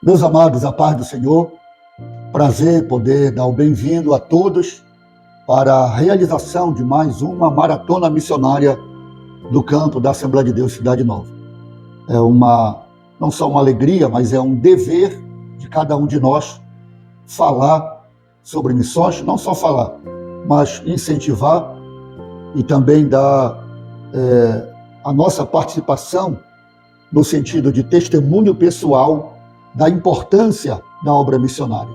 Meus amados, a paz do Senhor, prazer poder dar o bem-vindo a todos para a realização de mais uma maratona missionária do campo da Assembleia de Deus Cidade Nova. É não só uma alegria, mas é um dever de cada um de nós falar sobre missões, não só falar, mas incentivar e também dar a nossa participação no sentido de testemunho pessoal da importância da obra missionária.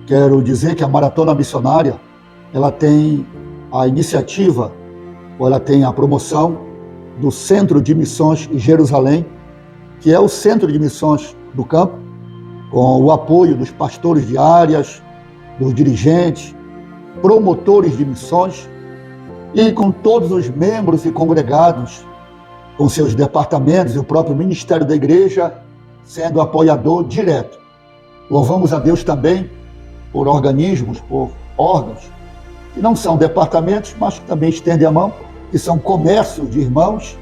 Quero dizer que a Maratona Missionária, ela tem a iniciativa, ou ela tem a promoção do Centro de Missões em Jerusalém, que é o centro de missões do campo, com o apoio dos pastores de áreas, dos dirigentes, promotores de missões e com todos os membros e congregados, com seus departamentos e o próprio ministério da igreja, sendo apoiador direto. Louvamos a Deus também por organismos, por órgãos, que não são departamentos, mas que também estendem a mão, que são comércios de irmãos,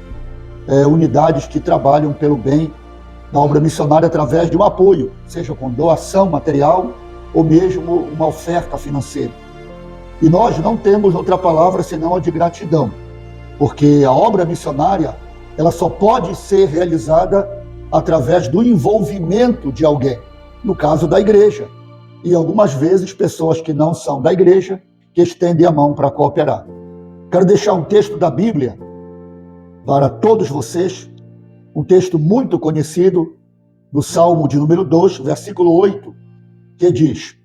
unidades que trabalham pelo bem da obra missionária através de um apoio, seja com doação material ou mesmo uma oferta financeira. E nós não temos outra palavra senão a de gratidão, porque a obra missionária ela só pode ser realizada através do envolvimento de alguém, no caso da igreja, e algumas vezes pessoas que não são da igreja, que estendem a mão para cooperar. Quero deixar um texto da Bíblia para todos vocês, um texto muito conhecido, do Salmo de número 2, versículo 8, que diz: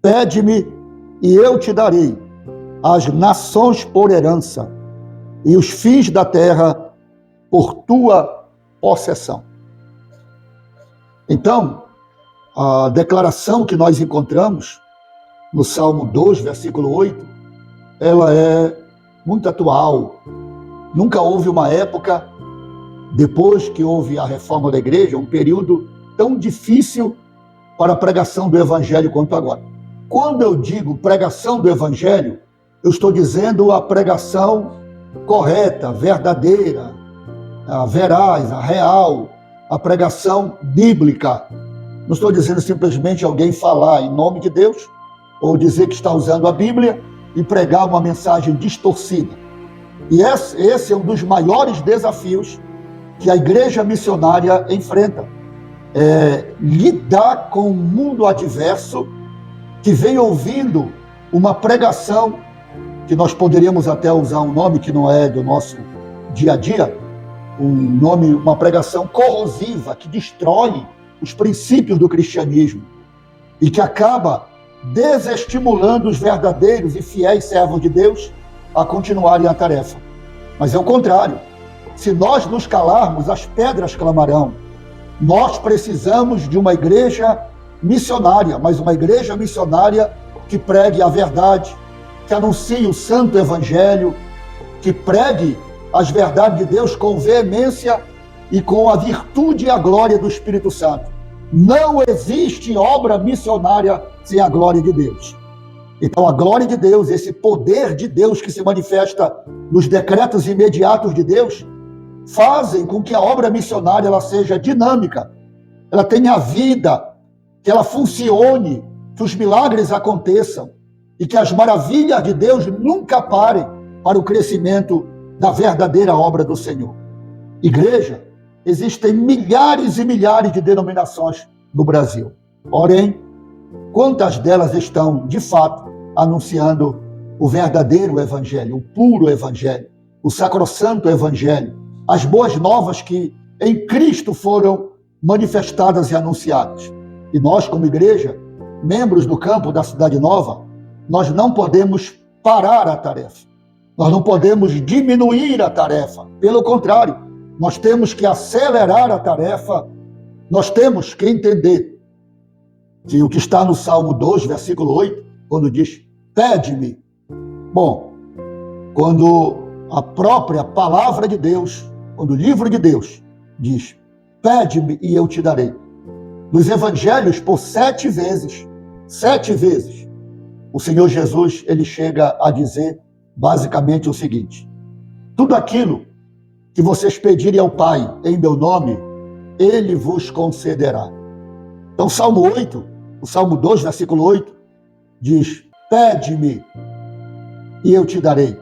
Pede-me e eu te darei as nações por herança e os fins da terra por tua possessão. Então, a declaração que nós encontramos no Salmo 2, versículo 8, ela é muito atual. Nunca houve uma época, depois que houve a reforma da igreja, um período tão difícil para a pregação do evangelho quanto agora. Quando eu digo pregação do evangelho, eu estou dizendo a pregação correta, verdadeira, a veraz, a real, a pregação bíblica. Não estou dizendo simplesmente alguém falar em nome de Deus ou dizer que está usando a Bíblia e pregar uma mensagem distorcida. E esse é um dos maiores desafios que a igreja missionária enfrenta. Lidar com o mundo adverso que vem ouvindo uma pregação, que nós poderíamos até usar um nome que não é do nosso dia a dia, uma pregação corrosiva, que destrói os princípios do cristianismo e que acaba desestimulando os verdadeiros e fiéis servos de Deus a continuarem a tarefa. Mas é o contrário. Se nós nos calarmos, as pedras clamarão. Nós precisamos de uma igreja missionária, mas uma igreja missionária que pregue a verdade, que anuncie o santo evangelho, que pregue as verdades de Deus com veemência e com a virtude e a glória do Espírito Santo. Não existe obra missionária sem a glória de Deus. Então a glória de Deus, esse poder de Deus que se manifesta nos decretos imediatos de Deus, fazem com que a obra missionária ela seja dinâmica, ela tenha vida, que ela funcione, que os milagres aconteçam e que as maravilhas de Deus nunca parem para o crescimento da verdadeira obra do Senhor. Igreja, existem milhares e milhares de denominações no Brasil. Porém, quantas delas estão, de fato, anunciando o verdadeiro evangelho, o puro evangelho, o sacrossanto evangelho, as boas novas que em Cristo foram manifestadas e anunciadas? E nós, como igreja, membros do campo da Cidade Nova, nós não podemos parar a tarefa. Nós não podemos diminuir a tarefa. Pelo contrário, nós temos que acelerar a tarefa. Nós temos que entender que o que está no Salmo 2, versículo 8, quando diz, pede-me. Bom, quando a própria palavra de Deus, quando o livro de Deus diz, pede-me e eu te darei. Nos evangelhos, por 7 vezes, o Senhor Jesus, ele chega a dizer basicamente o seguinte: tudo aquilo que vocês pedirem ao Pai em meu nome, Ele vos concederá. Então, Salmo 8, o Salmo 2, versículo 8, diz: pede-me e eu te darei.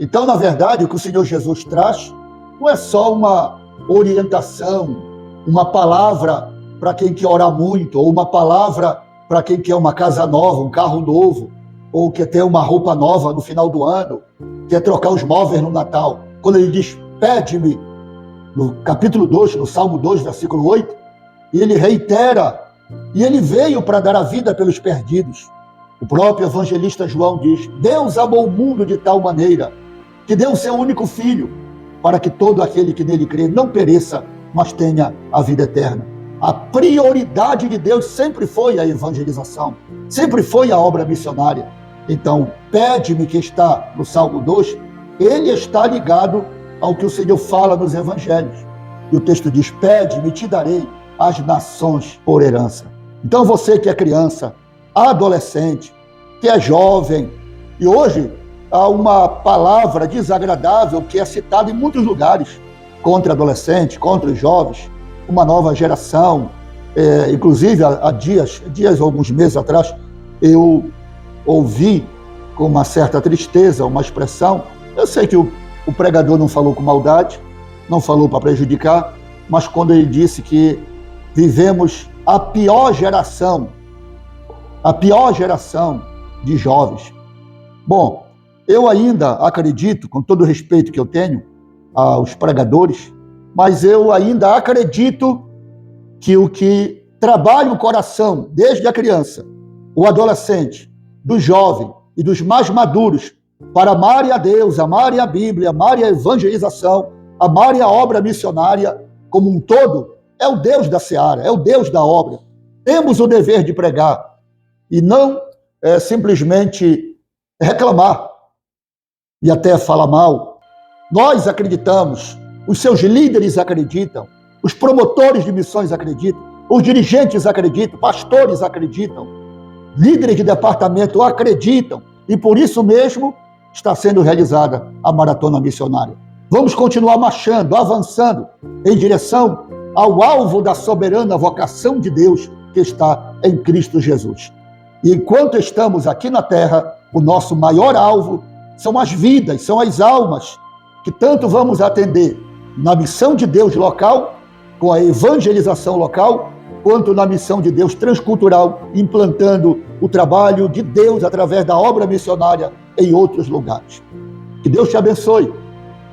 Então, na verdade, o que o Senhor Jesus traz não é só uma orientação, uma palavra para quem quer orar muito, ou uma palavra para quem quer uma casa nova, um carro novo, ou quer ter uma roupa nova no final do ano, quer trocar os móveis no Natal. Quando ele diz, pede-me, no capítulo 2, no Salmo 2, versículo 8, ele reitera, e ele veio para dar a vida pelos perdidos. O próprio evangelista João diz, Deus amou o mundo de tal maneira que deu o seu único filho, para que todo aquele que nele crê não pereça, mas tenha a vida eterna. A prioridade de Deus sempre foi a evangelização, sempre foi a obra missionária. Então, pede-me, que está no Salmo 2, ele está ligado ao que o Senhor fala nos evangelhos. E o texto diz, pede-me, te darei as nações por herança. Então, você que é criança, adolescente, que é jovem, e hoje há uma palavra desagradável que é citada em muitos lugares contra adolescentes, contra os jovens, uma nova geração. Inclusive, há dias, alguns meses atrás, eu ouvi com uma certa tristeza uma expressão. Eu sei que o pregador não falou com maldade, não falou para prejudicar, mas quando ele disse que vivemos a pior geração de jovens. Bom, eu ainda acredito, com todo o respeito que eu tenho aos pregadores, mas eu ainda acredito que o que trabalha o coração desde a criança, o adolescente, do jovem e dos mais maduros para amarem a Deus, amarem a Bíblia, amarem a evangelização, amarem a obra missionária como um todo, é o Deus da seara, é o Deus da obra. Temos o dever de pregar e não simplesmente reclamar e até falar mal. Nós acreditamos, os seus líderes acreditam, os promotores de missões acreditam, os dirigentes acreditam, pastores acreditam, líderes de departamento acreditam, e por isso mesmo está sendo realizada a maratona missionária. Vamos continuar marchando, avançando em direção ao alvo da soberana vocação de Deus que está em Cristo Jesus. E enquanto estamos aqui na terra, o nosso maior alvo são as vidas, são as almas, que tanto vamos atender na missão de Deus local, com a evangelização local, quanto na missão de Deus transcultural, implantando o trabalho de Deus através da obra missionária em outros lugares. Que Deus te abençoe.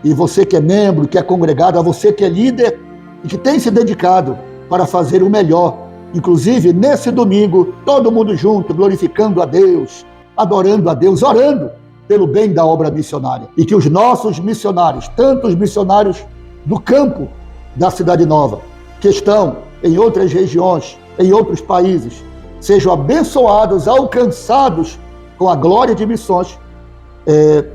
E você que é membro, que é congregado, a você que é líder e que tem se dedicado para fazer o melhor, inclusive nesse domingo, todo mundo junto, glorificando a Deus, adorando a Deus, orando pelo bem da obra missionária. E que os nossos missionários, tanto os missionários do campo da Cidade Nova, que estão em outras regiões, em outros países, sejam abençoados, alcançados com a glória de missões,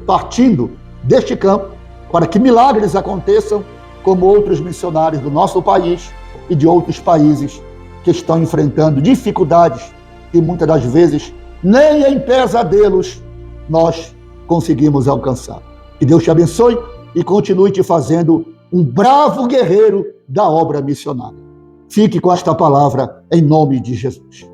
partindo deste campo, para que milagres aconteçam, como outros missionários do nosso país e de outros países que estão enfrentando dificuldades que muitas das vezes nem em pesadelos nós conseguimos alcançar. Que Deus te abençoe e continue te fazendo um bravo guerreiro da obra missionária. Fique com esta palavra em nome de Jesus.